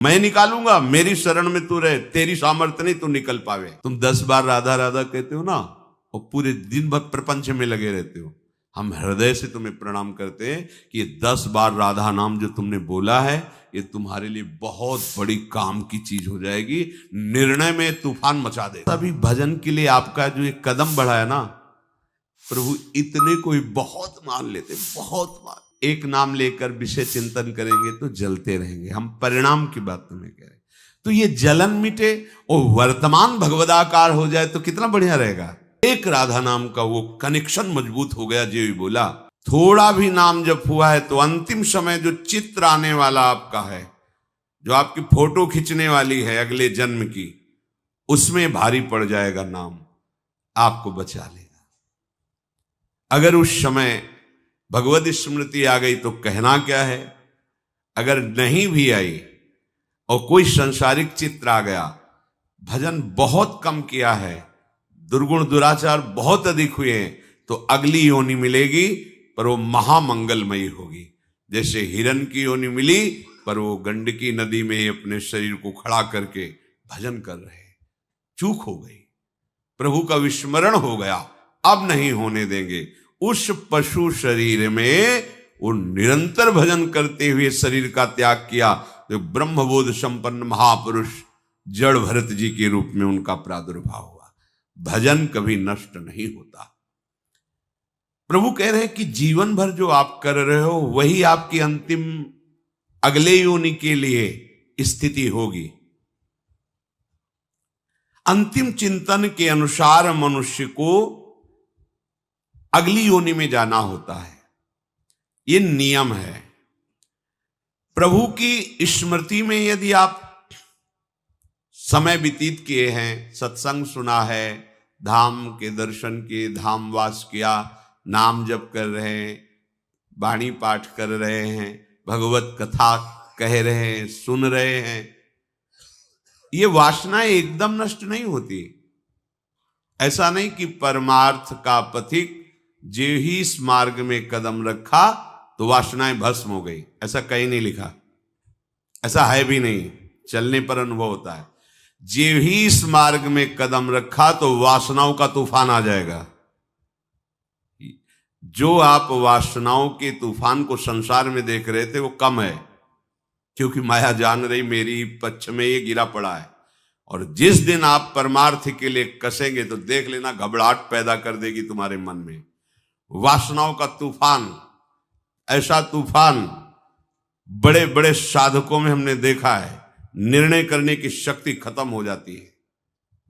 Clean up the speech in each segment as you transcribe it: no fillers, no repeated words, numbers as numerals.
मैं निकालूंगा, मेरी शरण में तू रहे, तेरी सामर्थ्य नहीं तू निकल पावे। तुम 10 बार राधा राधा कहते हो ना और पूरे दिन भर प्रपंच में लगे रहते हो। हम हृदय से तुम्हें प्रणाम करते हैं कि ये 10 बार राधा नाम जो तुमने बोला है ये तुम्हारे लिए बहुत बड़ी काम की चीज हो जाएगी, निर्णय में तूफान मचा दे। अभी भजन के लिए आपका जो एक कदम बढ़ाया ना, प्रभु इतने कोई बहुत मान लेते, बहुत मान। एक नाम लेकर विषय चिंतन करेंगे तो जलते रहेंगे। हम परिणाम की बात तुम्हें कह रहे हैं, तो ये जलन मिटे और वर्तमान भगवदाकार हो जाए तो कितना बढ़िया रहेगा। एक राधा नाम का वो कनेक्शन मजबूत हो गया। जो भी बोला, थोड़ा भी नाम जब हुआ है तो अंतिम समय जो चित्र आने वाला आपका है, जो आपकी फोटो खींचने वाली है अगले जन्म की, उसमें भारी पड़ जाएगा नाम, आपको बचा लेगा। अगर उस समय भगवत स्मृति आ गई तो कहना क्या है, अगर नहीं भी आई और कोई संसारिक चित्र आ गया, भजन बहुत कम किया है, दुर्गुण दुराचार बहुत अधिक हुए हैं, तो अगली योनि मिलेगी पर वो महामंगलमयी होगी। जैसे हिरण की योनि मिली पर वो गंडकी नदी में अपने शरीर को खड़ा करके भजन कर रहे, चूक हो गई, प्रभु का विस्मरण हो गया, अब नहीं होने देंगे। उस पशु शरीर में वो निरंतर भजन करते हुए शरीर का त्याग किया, तो ब्रह्मबोध संपन्न महापुरुष जड़ भरत जी के रूप में उनका प्रादुर्भाव हुआ। भजन कभी नष्ट नहीं होता। प्रभु कह रहे हैं कि जीवन भर जो आप कर रहे हो वही आपकी अंतिम अगले योनि के लिए स्थिति होगी। अंतिम चिंतन के अनुसार मनुष्य को अगली योनि में जाना होता है, ये नियम है। प्रभु की स्मृति में यदि आप समय व्यतीत किए हैं, सत्संग सुना है, धाम के दर्शन किए, धाम वास किया, नाम जप कर रहे हैं, वाणी पाठ कर रहे हैं, भगवत कथा कह रहे हैं, सुन रहे हैं, ये वासनाएं एकदम नष्ट नहीं होती। ऐसा नहीं कि परमार्थ का पथिक जो ही इस मार्ग में कदम रखा तो वासनाएं भस्म हो गई, ऐसा कहीं नहीं लिखा, ऐसा है भी नहीं, चलने पर अनुभव होता है। जो ही इस मार्ग में कदम रखा तो वासनाओं का तूफान आ जाएगा। जो आप वासनाओं के तूफान को संसार में देख रहे थे वो कम है, क्योंकि माया जान रही मेरी पक्ष में ये गिरा पड़ा है। और जिस दिन आप परमार्थ के लिए कसेंगे तो देख लेना घबराहट पैदा कर देगी तुम्हारे मन में। वासनाओं का तूफान, ऐसा तूफान बड़े बड़े साधकों में हमने देखा है, निर्णय करने की शक्ति खत्म हो जाती है।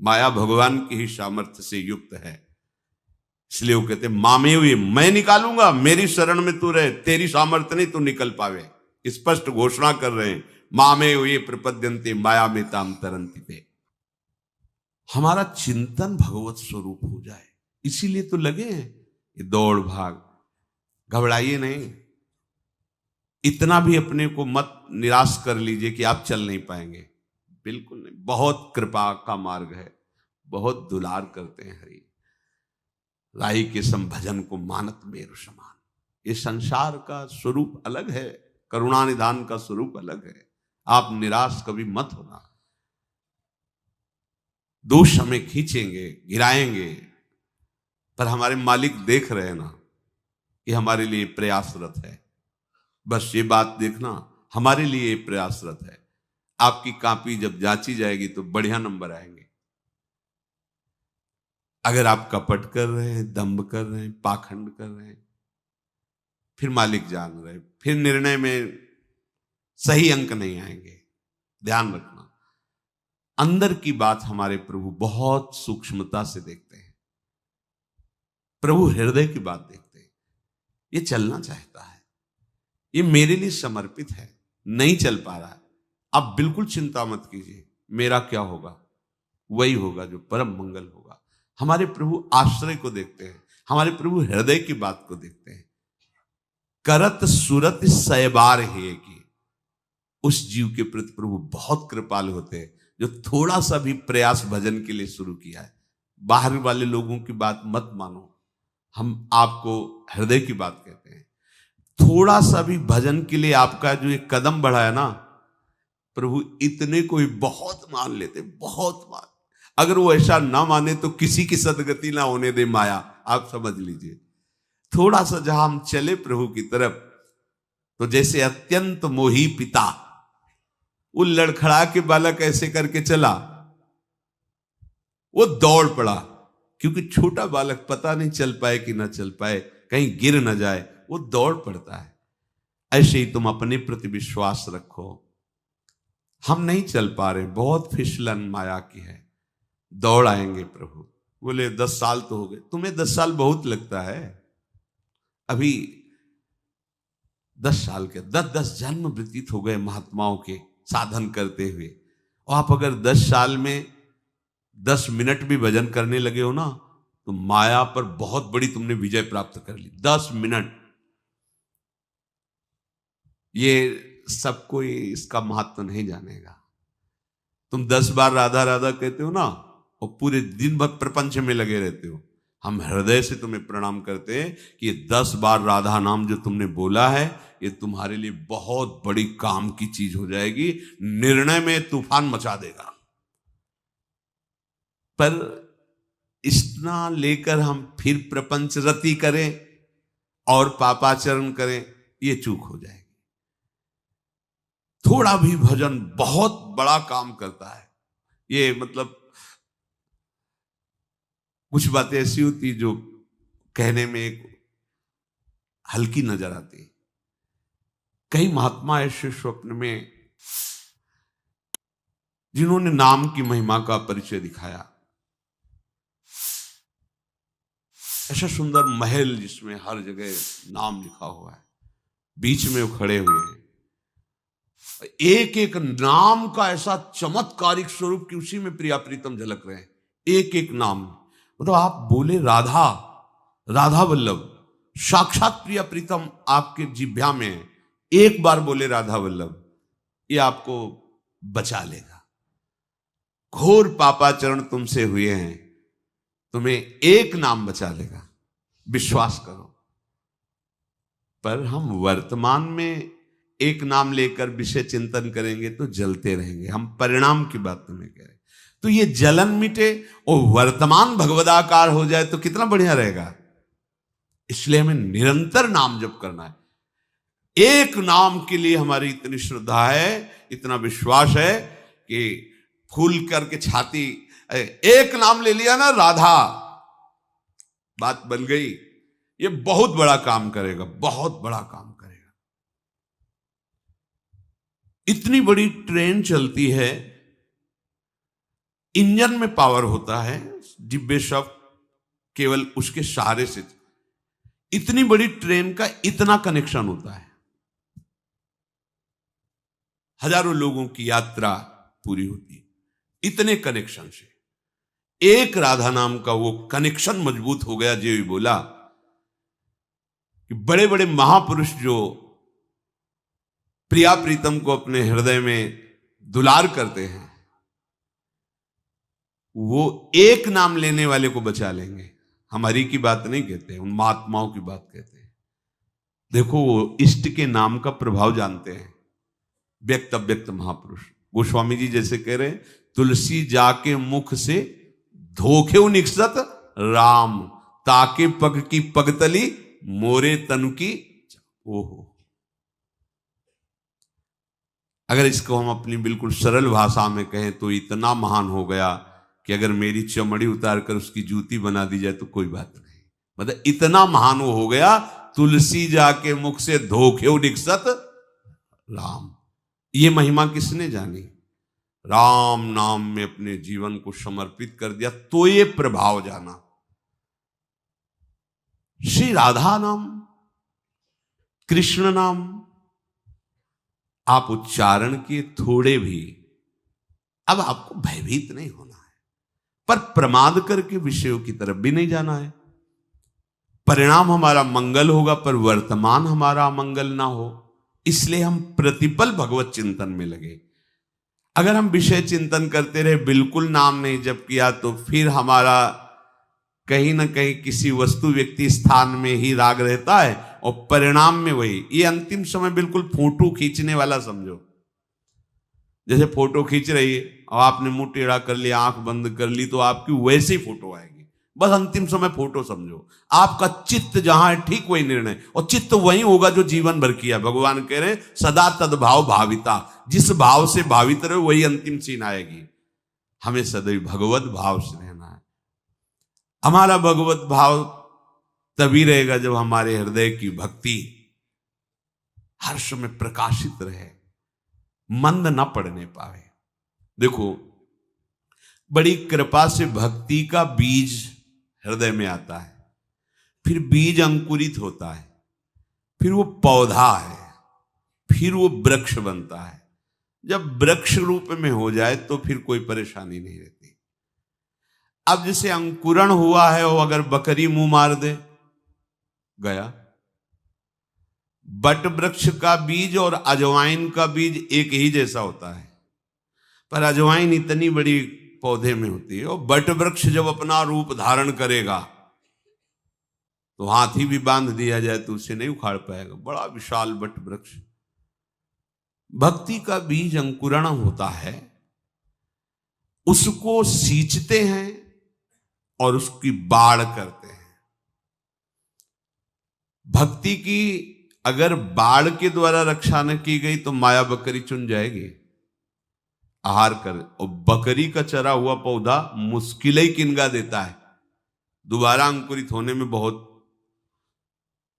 माया भगवान की ही सामर्थ्य से युक्त है, इसलिए वो कहते मामे हुए, मैं निकालूंगा, मेरी शरण में तू रहे, तेरी सामर्थ्य नहीं तू निकल पावे। स्पष्ट घोषणा कर रहे हैं, मामे हुए प्रपद्यन्ते माया में ताम तरंति पे। हमारा चिंतन भगवत स्वरूप हो जाए, इसीलिए तो लगे हैं ये दौड़ भाग। घबराइए नहीं, इतना भी अपने को मत निराश कर लीजिए कि आप चल नहीं पाएंगे, बिल्कुल नहीं। बहुत कृपा का मार्ग है, बहुत दुलार करते हैं हरि। राई के सम भजन को मानत मेरु समान। ये संसार का स्वरूप अलग है, करुणा निधान का स्वरूप अलग है। आप निराश कभी मत होना। दोष हमें खींचेंगे, गिराएंगे, पर हमारे मालिक देख रहे हैं ना कि हमारे लिए प्रयासरत है। बस ये बात देखना, हमारे लिए प्रयासरत है। आपकी कॉपी जब जांची जाएगी तो बढ़िया नंबर आएंगे। अगर आप कपट कर रहे हैं, दंभ कर रहे हैं, पाखंड कर रहे हैं, फिर मालिक जान रहे, फिर निर्णय में सही अंक नहीं आएंगे। ध्यान रखना, अंदर की बात हमारे प्रभु बहुत सूक्ष्मता से देखते हैं। प्रभु हृदय की बात देखते हैं। ये चलना चाहता है, ये मेरे लिए समर्पित है, नहीं चल पा रहा है, आप बिल्कुल चिंता मत कीजिए, मेरा क्या होगा, वही होगा जो परम मंगल होगा। हमारे प्रभु आश्रय को देखते हैं, हमारे प्रभु हृदय की बात को देखते हैं। करत सुरत सैबार है कि उस जीव के प्रति प्रभु बहुत कृपालु होते हैं जो थोड़ा सा भी प्रयास भजन के लिए शुरू किया है। बाहर वाले लोगों की बात मत मानो, हम आपको हृदय की बात कहते हैं। थोड़ा सा भी भजन के लिए आपका जो एक कदम बढ़ा है ना, प्रभु इतने को ही बहुत मान लेते, बहुत मान। अगर वो ऐसा ना माने तो किसी की सदगति ना होने दे माया। आप समझ लीजिए, थोड़ा सा जहां हम चले प्रभु की तरफ, तो जैसे अत्यंत मोही पिता, वो लड़खड़ा के बालक ऐसे करके चला, वो दौड़ पड़ा, क्योंकि छोटा बालक पता नहीं चल पाए कि ना चल पाए, कहीं गिर ना जाए, वो दौड़ पड़ता है। ऐसे ही तुम अपने प्रति विश्वास रखो। हम नहीं चल पा रहे, बहुत फिसलन माया की है, दौड़ आएंगे प्रभु। बोले 10 साल तो हो गए। तुम्हें 10 साल बहुत लगता है, अभी 10 साल के 10 जन्म व्यतीत हो गए महात्माओं के साधन करते हुए, और आप अगर 10 साल में 10 मिनट भी भजन करने लगे हो ना, तो माया पर बहुत बड़ी तुमने विजय प्राप्त कर ली। 10 मिनट, ये सब कोई इसका महत्व नहीं जानेगा। तुम 10 बार राधा राधा कहते हो ना, और पूरे दिन भर प्रपंच में लगे रहते हो, हम हृदय से तुम्हें प्रणाम करते हैं कि ये 10 बार राधा नाम जो तुमने बोला है, ये तुम्हारे लिए बहुत बड़ी काम की चीज हो जाएगी, निर्णय में तूफान मचा देगा। पर इतना लेकर हम फिर प्रपंच रति करें और पापाचरण करें, ये चूक हो जाएगी। थोड़ा भी भजन बहुत बड़ा काम करता है। ये मतलब कुछ बातें ऐसी होती जो कहने में एक हल्की नजर आती। कई महात्मा ऐसे स्वप्न में जिन्होंने नाम की महिमा का परिचय दिखाया, ऐसा सुंदर महल जिसमें हर जगह नाम लिखा हुआ है, बीच में वो खड़े हुए हैं, एक एक नाम का ऐसा चमत्कारिक स्वरूप कि उसी में प्रिया प्रीतम झलक रहे हैं, एक एक नाम। मतलब आप बोले राधा, राधा वल्लभ, साक्षात प्रिया प्रीतम आपके जिह्वा में है। एक बार बोले राधा वल्लभ, ये आपको बचा लेगा। घोर पापाचरण तुमसे हुए हैं, तुम्हें एक नाम बचा लेगा, विश्वास करो। पर हम वर्तमान में एक नाम लेकर विषय चिंतन करेंगे तो जलते रहेंगे। हम परिणाम की बात तुम्हें कह रहे, तो ये जलन मिटे और वर्तमान भगवदाकार हो जाए तो कितना बढ़िया रहेगा। इसलिए हमें निरंतर नाम जप करना है। एक नाम के लिए हमारी इतनी श्रद्धा है, इतना विश्वास है कि फूल करके छाती, एक नाम ले लिया ना राधा, बात बन गई। ये बहुत बड़ा काम करेगा, बहुत बड़ा काम करेगा। इतनी बड़ी ट्रेन चलती है, इंजन में पावर होता है, डिब्बे सब केवल उसके सहारे से। इतनी बड़ी ट्रेन का इतना कनेक्शन होता है, हजारों लोगों की यात्रा पूरी होती है इतने कनेक्शन से। एक राधा नाम का वो कनेक्शन मजबूत हो गया। जो भी बोला कि बड़े बड़े महापुरुष जो प्रिया प्रीतम को अपने हृदय में दुलार करते हैं, वो एक नाम लेने वाले को बचा लेंगे। हमारी की बात नहीं कहते, उन महात्माओं की बात कहते हैं। देखो, वो इष्ट के नाम का प्रभाव जानते हैं, व्यक्त अव्यक्त महापुरुष। गोस्वामी जी जैसे कह रहे हैं, तुलसी जाके मुख से धोखे निकसत राम, ताके पग की पगतली मोरे तनु की। ओहो, अगर इसको हम अपनी बिल्कुल सरल भाषा में कहें तो इतना महान हो गया कि अगर मेरी चमड़ी उतार कर उसकी जूती बना दी जाए तो कोई बात नहीं। मतलब इतना महान वो हो गया, तुलसी जाके मुख से धोखे निकसत राम। ये महिमा किसने जानी? राम नाम में अपने जीवन को समर्पित कर दिया तो ये प्रभाव जाना। श्री राधा नाम, कृष्ण नाम आप उच्चारण किए थोड़े भी, अब आपको भयभीत नहीं होना है, पर प्रमाद करके विषयों की तरफ भी नहीं जाना है। परिणाम हमारा मंगल होगा, पर वर्तमान हमारा अमंगल ना हो, इसलिए हम प्रतिपल भगवत चिंतन में लगे। अगर हम विषय चिंतन करते रहे, बिल्कुल नाम नहीं जप किया, तो फिर हमारा कहीं ना कहीं किसी वस्तु व्यक्ति स्थान में ही राग रहता है, और परिणाम में वही। ये अंतिम समय बिल्कुल फोटो खींचने वाला समझो। जैसे फोटो खींच रही है और आपने मुंह टेढ़ा कर लिया, आंख बंद कर ली, तो आपकी वैसे ही फोटो आएगी। बस अंतिम समय फोटो समझो। आपका चित्त जहां है ठीक वही निर्णय, और चित्त वही होगा जो जीवन भर किया। भगवान कह रहे हैं सदा तद्भाव भाविता, जिस भाव से भावित रहे वही अंतिम सीन आएगी। हमें सदैव भगवत भाव से रहना है। हमारा भगवत भाव तभी रहेगा जब हमारे हृदय की भक्ति हर्ष में प्रकाशित रहे, मंद न पड़ने पावे। देखो, बड़ी कृपा से भक्ति का बीज हृदय में आता है, फिर बीज अंकुरित होता है, फिर वो पौधा है, फिर वो वृक्ष बनता है। जब वृक्ष रूप में हो जाए तो फिर कोई परेशानी नहीं रहती। अब जैसे अंकुरण हुआ है, वो अगर बकरी मुंह मार दे, गया। बट वृक्ष का बीज और अजवाइन का बीज एक ही जैसा होता है, पर अजवाइन इतनी बड़ी पौधे में होती है, और बट वृक्ष जब अपना रूप धारण करेगा तो हाथी भी बांध दिया जाए तो उसे नहीं उखाड़ पाएगा। बड़ा विशाल बट वृक्ष। भक्ति का बीज अंकुरण होता है, उसको सींचते हैं और उसकी बाढ़ करते हैं। भक्ति की अगर बाढ़ के द्वारा रक्षा न की गई तो माया बकरी चुन जाएगी, आहार कर। और बकरी का चरा हुआ पौधा मुश्किल ही किनगा देता है, दोबारा अंकुरित होने में बहुत।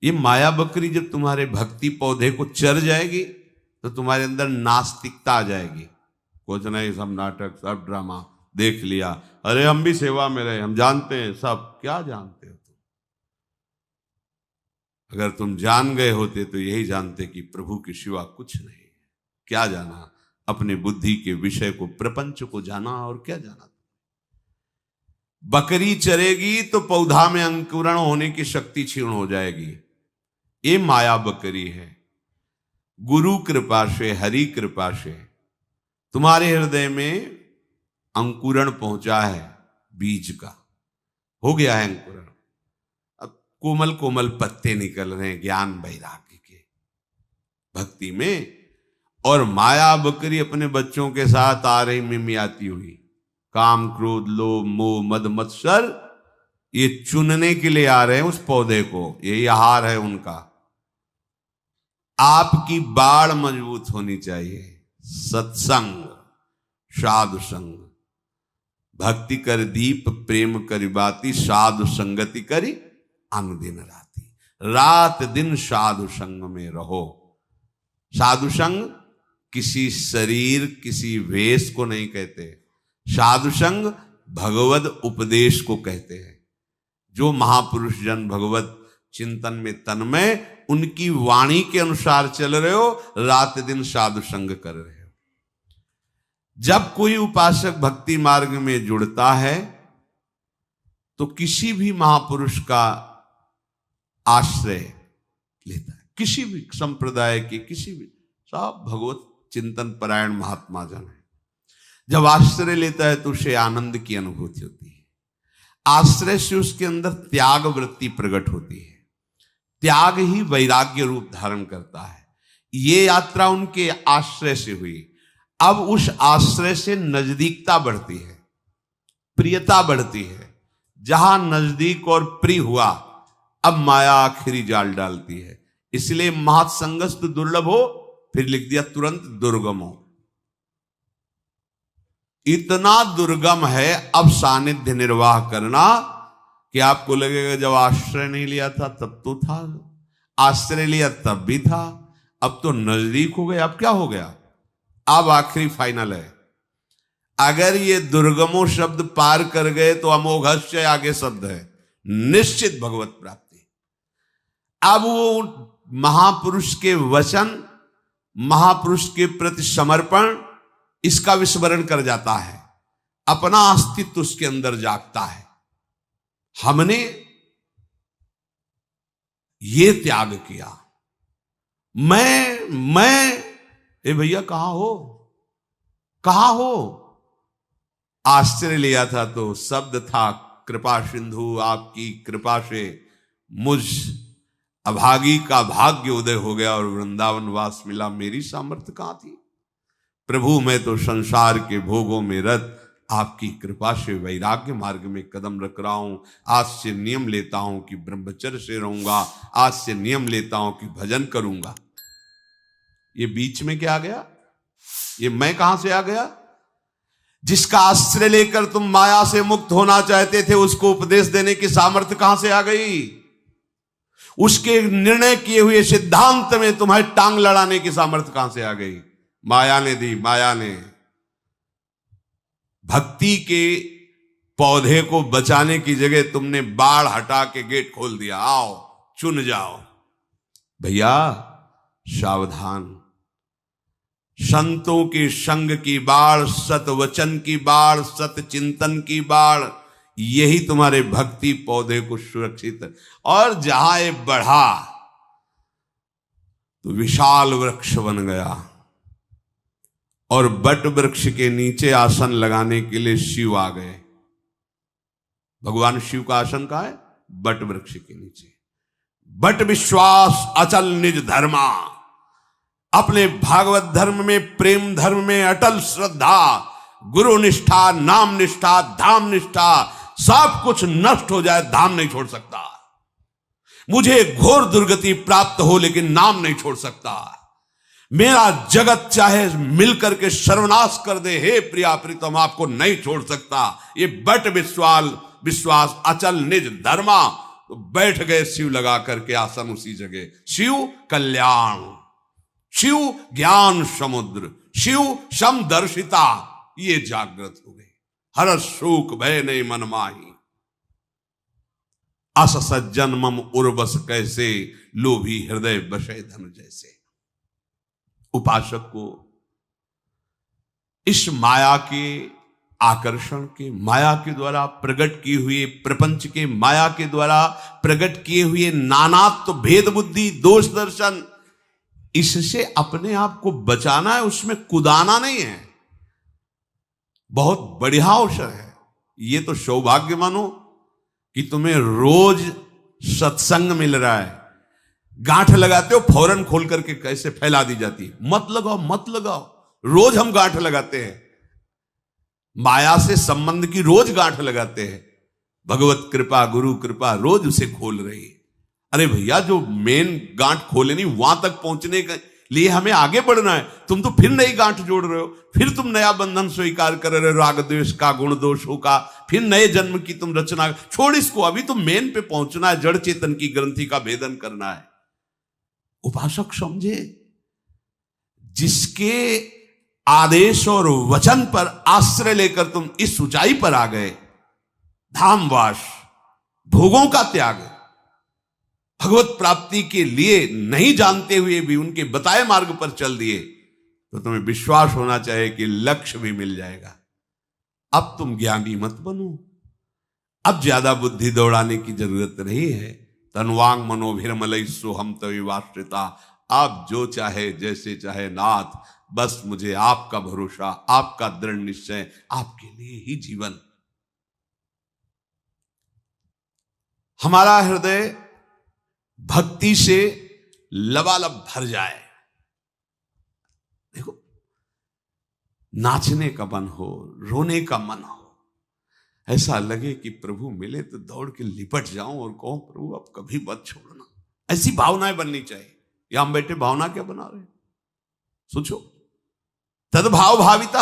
ये माया बकरी जब तुम्हारे भक्ति पौधे को चर जाएगी तो तुम्हारे अंदर नास्तिकता आ जाएगी। कुछ नहीं, सब नाटक, सब ड्रामा देख लिया, अरे हम भी सेवा में रहे, हम जानते हैं सब। क्या जानते हो तुम? अगर तुम जान गए होते तो यही जानते कि प्रभु के सिवा कुछ नहीं। क्या जाना? अपने बुद्धि के विषय को, प्रपंच को जाना, और क्या जाना। बकरी चरेगी तो पौधा में अंकुरण होने की शक्ति क्षीण हो जाएगी। ये माया बकरी है। गुरु कृपा से, हरि कृपा से तुम्हारे हृदय में अंकुरण पहुंचा है, बीज का हो गया है अंकुरण। अब कोमल कोमल पत्ते निकल रहे हैं ज्ञान वैराग्य के, भक्ति में। और माया बकरी अपने बच्चों के साथ आ रही मिमियाती हुई, काम क्रोध लोभ मोह मद मत्सर, ये चुनने के लिए आ रहे हैं उस पौधे को। यही आहार है उनका। आपकी बाढ़ मजबूत होनी चाहिए। सत्संग, साधु संग, भक्ति कर दीप प्रेम करी बाती, साधु संगति करी अनुदिन राती। रात दिन साधु संग में रहो। साधु संग किसी शरीर, किसी वेश को नहीं कहते। साधु संग भगवद उपदेश को कहते हैं। जो महापुरुष जन भगवत चिंतन में तन्मय, उनकी वाणी के अनुसार चल रहे हो, रात दिन साधु संग कर रहे हो। जब कोई उपासक भक्ति मार्ग में जुड़ता है तो किसी भी महापुरुष का आश्रय लेता है, किसी भी संप्रदाय के, किसी भी, सब भगवत चिंतन परायण महात्मा जन है। जब आश्रय लेता है तो उसे आनंद की अनुभूति होती है। आश्रय से उसके अंदर त्याग वृत्ति प्रकट होती है। त्याग ही वैराग्य रूप धारण करता है। ये यात्रा उनके आश्रय से हुई। अब उस आश्रय से नजदीकता बढ़ती है, प्रियता बढ़ती है। जहां नजदीक और प्रिय हुआ, अब माया आखिरी जाल डालती है। इसलिए महत्संगस्तु दुर्लभ हो, फिर लिख दिया तुरंत दुर्गम हो। इतना दुर्गम है अब सानिध्य निर्वाह करना कि आपको लगेगा जब आश्रय नहीं लिया था तब तो था, आश्रय लिया तब भी था, अब तो नजदीक हो गए, अब क्या हो गया? अब आखिरी फाइनल है। अगर ये दुर्गमो शब्द पार कर गए तो अमोघस्य आगे शब्द है, निश्चित भगवत प्राप्ति। अब वो महापुरुष के वचन, महापुरुष के प्रति समर्पण, इसका विस्मरण कर जाता है। अपना अस्तित्व उसके अंदर जागता है। हमने ये त्याग किया। मैं ए भैया कहां हो, कहां हो? आश्चर्य लिया था तो शब्द था कृपा सिंधु, आपकी कृपा से मुझ अभागी का भाग्य उदय हो गया और वृंदावन वास मिला। मेरी सामर्थ्य कहां थी? प्रभु मैं तो संसार के भोगों में रत आपकी कृपा से वैराग्य मार्ग में कदम रख रहा हूं। आज से नियम लेता हूं कि ब्रह्मचर्य से रहूंगा, आज से नियम लेता हूं कि भजन करूंगा। ये बीच में क्या आ गया? ये मैं कहां से आ गया? जिसका आश्रय लेकर तुम माया से मुक्त होना चाहते थे, उसको उपदेश देने की सामर्थ्य कहां से आ गई? उसके निर्णय किए हुए सिद्धांत में तुम्हारी टांग लड़ाने की सामर्थ्य कहां से आ गई? माया ने दी, माया ने। भक्ति के पौधे को बचाने की जगह तुमने बाढ़ हटा के गेट खोल दिया, आओ चुन जाओ। भैया सावधान, संतों के संग की बाढ़, सत वचन की बाढ़, सत चिंतन की बाढ़, यही तुम्हारे भक्ति पौधे को सुरक्षित। और जहां ये बढ़ा तो विशाल वृक्ष बन गया, और बट वृक्ष के नीचे आसन लगाने के लिए शिव आ गए। भगवान शिव का आसन कहां है? बट वृक्ष के नीचे। बट विश्वास अचल निज धर्मा, अपने भागवत धर्म में, प्रेम धर्म में अटल श्रद्धा, गुरु निष्ठा, नाम निष्ठा, धाम निष्ठा, सब कुछ नष्ट हो जाए, धाम नहीं छोड़ सकता। मुझे घोर दुर्गति प्राप्त हो लेकिन नाम नहीं छोड़ सकता। मेरा जगत चाहे मिलकर के सर्वनाश कर दे, हे प्रिया प्रीतम आपको नहीं छोड़ सकता। ये बट विश्वास अचल निज धर्मा। तो बैठ गए शिव लगा करके आसन उसी जगह। शिव कल्याण, शिव ज्ञान समुद्र, शिव समदर्शिता, ये जागृत हो गई। हर शोक भय नहीं मन माही, अस सज्जन मम उर्वस कैसे, लोभी हृदय बसे धन जैसे। उपासक को इस माया के आकर्षण के, माया के द्वारा प्रकट किए हुए प्रपंच के, माया के द्वारा प्रकट किए हुए नानात्व, भेद बुद्धि, दोष दर्शन, इससे अपने आप को बचाना है, उसमें कुदाना नहीं है। बहुत बढ़िया अवसर है ये। तो सौभाग्य मानो कि तुम्हें रोज सत्संग मिल रहा है। गांठ लगाते हो, फौरन खोल करके कैसे फैला दी जाती है, मत लगाओ मत लगाओ। रोज हम गांठ लगाते हैं, माया से संबंध की रोज गांठ लगाते हैं। भगवत कृपा, गुरु कृपा रोज उसे खोल रही है। अरे भैया, जो मेन गांठ खोले नहीं, वहां तक पहुंचने के लिए हमें आगे बढ़ना है। तुम तो फिर नई गांठ जोड़ रहे हो, फिर तुम नया बंधन स्वीकार कर रहे हो, राग द्वेष का, गुण दोषों का, फिर नए जन्म की तुम रचना। छोड़ इसको, अभी तो मेन पे पहुंचना है, जड़ चेतन की ग्रंथि का भेदन करना है। उपासक समझे, जिसके आदेश और वचन पर आश्रय लेकर तुम इस ऊंचाई पर आ गए, धामवास, भोगों का त्याग, भगवत प्राप्ति के लिए नहीं जानते हुए भी उनके बताए मार्ग पर चल दिए, तो तुम्हें विश्वास होना चाहिए कि लक्ष्य भी मिल जाएगा। अब तुम ज्ञानी मत बनो, अब ज्यादा बुद्धि दौड़ाने की जरूरत नहीं है। तन्वांग मनोभिरमलई सोहम तविवाश्रिता, आप जो चाहे जैसे चाहे नाथ, बस मुझे आपका भरोसा, आपका दृढ़ निश्चय, आपके लिए ही जीवन। हमारा हृदय भक्ति से लबालब भर जाए। देखो, नाचने का मन हो, रोने का मन हो, ऐसा लगे कि प्रभु मिले तो दौड़ के लिपट जाऊं और कहूं प्रभु अब कभी मत छोड़ना। ऐसी भावनाएं बननी चाहिए। या हम बैठे भावना क्या बना रहे? सोचो, तद्भाव भाविता,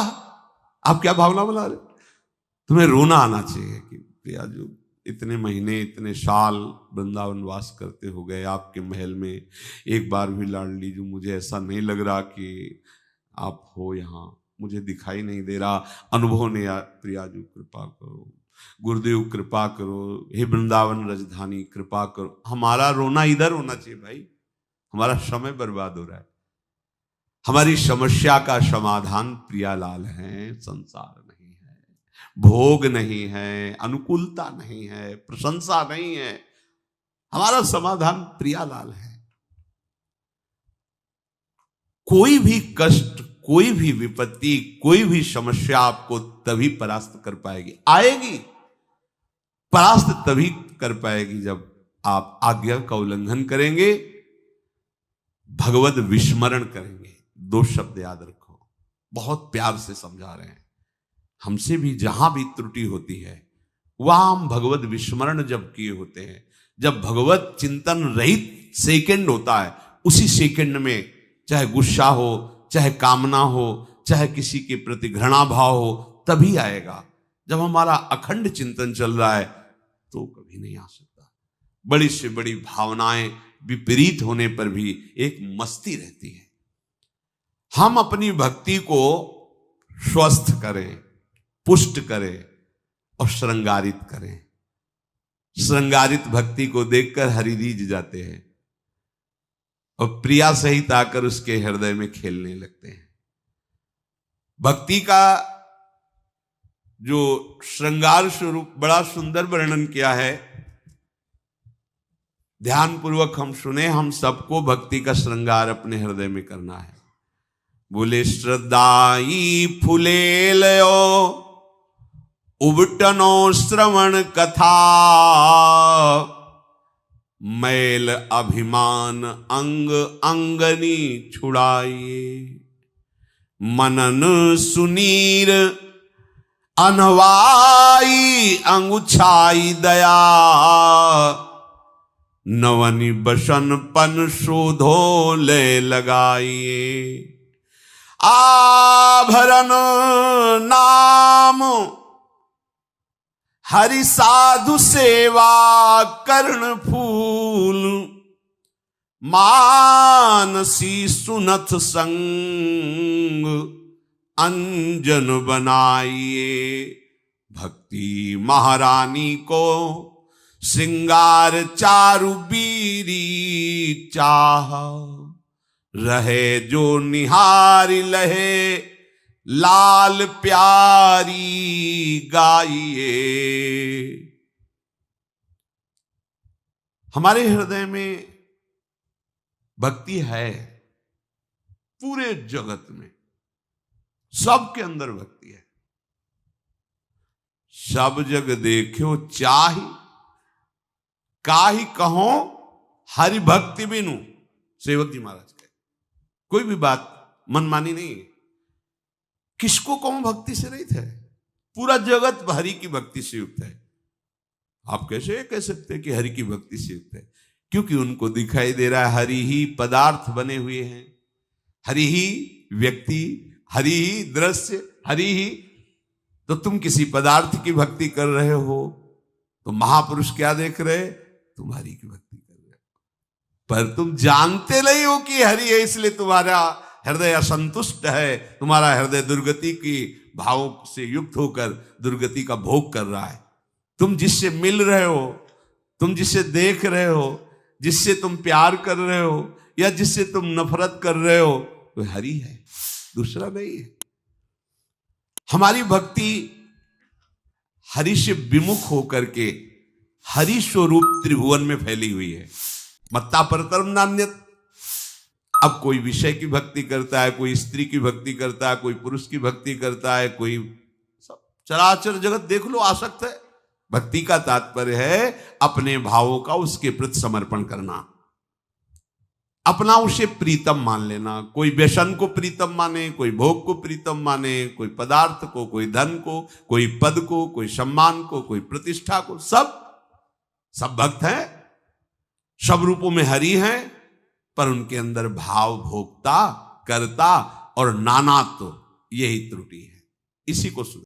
आप क्या भावना बना रहे? तुम्हें रोना आना चाहिए कि प्रिया जो इतने महीने, इतने साल वृंदावन वास करते हो गए, आपके महल में एक बार भी लाडली जो मुझे ऐसा नहीं लग रहा कि आप हो यहाँ, मुझे दिखाई नहीं दे रहा। अनुभव ने प्रिया जो कृपा करो, गुरुदेव कृपा करो, हे वृंदावन राजधानी कृपा करो। हमारा रोना इधर होना चाहिए भाई, हमारा समय बर्बाद हो रहा है। हमारी समस्या का समाधान प्रियालाल है, संसार नहीं है, भोग नहीं है, अनुकूलता नहीं है, प्रशंसा नहीं है। हमारा समाधान प्रियालाल है। कोई भी कष्ट, कोई भी विपत्ति, कोई भी समस्या आपको तभी परास्त कर पाएगी, आएगी परास्त तभी कर पाएगी जब आप आज्ञा का उल्लंघन करेंगे, भगवत विस्मरण करेंगे। दो शब्द याद रखो, बहुत प्यार से समझा रहे हैं। हमसे भी जहां भी त्रुटि होती है वहां हम भगवत विस्मरण जब किए होते हैं, जब भगवत चिंतन रहित सेकंड होता है, उसी सेकंड में चाहे गुस्सा हो, चाहे कामना हो, चाहे किसी के प्रति घृणा भाव हो, तभी आएगा। जब हमारा अखंड चिंतन चल रहा है तो कभी नहीं आ सकता। बड़ी से बड़ी भावनाएं विपरीत होने पर भी एक मस्ती रहती है। हम अपनी भक्ति को स्वस्थ करें, पुष्ट करें और श्रृंगारित करें। श्रृंगारित भक्ति को देखकर हरि रीझ जाते हैं और प्रिया सहित आकर उसके हृदय में खेलने लगते हैं। भक्ति का जो श्रृंगार स्वरूप बड़ा सुंदर वर्णन किया है, ध्यान पूर्वक हम सुने। हम सबको भक्ति का श्रृंगार अपने हृदय में करना है। बोले श्रद्धाई फुले लयो उबटनो श्रवण कथा, मैल अभिमान अंग अंगनी छुड़ाइए, मनन सुनीर अनवाई अंगुछाई दया, नवनी बसन पन शोधो ले लगाइए, आभरण नाम हरि साधु सेवा कर्ण फूल, मानसी सुनथ संग अंजन बनाइए, भक्ति महारानी को सिंगार चारु बीरी चाह, रहे जो निहारी लहे लाल प्यारी गाइए। हमारे हृदय में भक्ति है, पूरे जगत में सबके अंदर भक्ति है। सब जग देखो चाहि काहि कहो हरि भक्ति बिनु, सेवक जी महाराज कहे। कोई भी बात मनमानी नहीं है। किसको कौन भक्ति से रहित है? पूरा जगत हरि की भक्ति से युक्त है। आप कैसे कह सकते हैं कि हरि की भक्ति से युक्त है? क्योंकि उनको दिखाई दे रहा है हरि ही पदार्थ बने हुए हैं, हरि ही व्यक्ति, हरि ही दृश्य, हरि ही। तो तुम किसी पदार्थ की भक्ति कर रहे हो तो महापुरुष क्या देख रहे? तुम हरि की भक्ति कर रहे हो, पर तुम जानते नहीं हो कि हरि है, इसलिए तुम्हारा हृदय असंतुष्ट है, तुम्हारा हृदय दुर्गति की भावों से युक्त होकर दुर्गति का भोग कर रहा है। तुम जिससे मिल रहे हो, तुम जिससे देख रहे हो, जिससे तुम प्यार कर रहे हो या जिससे तुम नफरत कर रहे हो, वो हरि है, दूसरा नहीं है। हमारी भक्ति हरि से विमुख होकर के हरि स्वरूप त्रिभुवन में फैली हुई है। मत्ता परतरम नान्यत। अब कोई विषय की भक्ति करता है, कोई स्त्री की भक्ति करता है, कोई पुरुष की भक्ति करता है, कोई सब चराचर जगत देख लो आसक्त है। भक्ति का तात्पर्य है अपने भावों का उसके प्रति समर्पण करना, अपना उसे प्रीतम मान लेना। कोई व्यसन को प्रीतम माने, कोई भोग को प्रीतम माने, कोई पदार्थ को, कोई धन को, कोई पद को, कोई सम्मान को, कोई प्रतिष्ठा को। सब भक्त हैं, सब रूपों में हरि हैं, पर उनके अंदर भाव, भोक्ता, कर्ता और नानात्व, यही त्रुटि है। इसी को सुन।